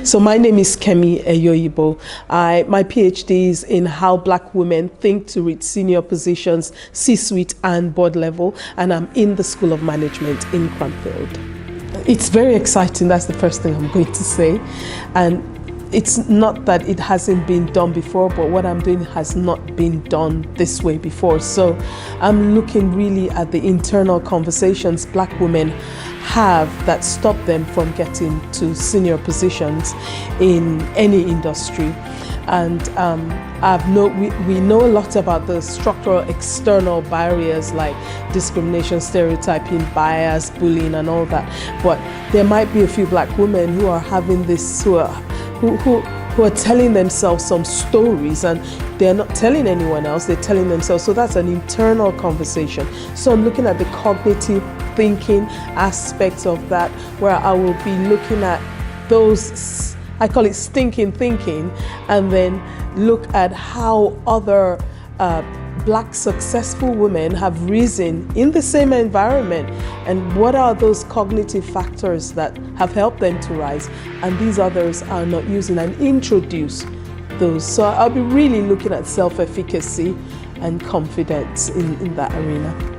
So my name is Kemi Eyoyibo. My PhD is in how Black women think to reach senior positions, C-suite and board level, and I'm in the School of Management in Cranfield. It's very exciting, that's the first thing I'm going to say. And it's not that it hasn't been done before, but what I'm doing has not been done this way before. So I'm looking really at the internal conversations Black women have that stop them from getting to senior positions in any industry. And we know a lot about the structural external barriers like discrimination, stereotyping, bias, bullying and all that. But there might be a few Black women who are having this, who are telling themselves some stories, and they're not telling anyone else, they're telling themselves. So that's an internal conversation. So I'm looking at the cognitive thinking aspects of that, where I will be looking at those, I call it stinking thinking, and then look at how other Black successful women have risen in the same environment, and what are those cognitive factors that have helped them to rise, and these others are not using, and introduce those. So I'll be really looking at self-efficacy and confidence in that arena.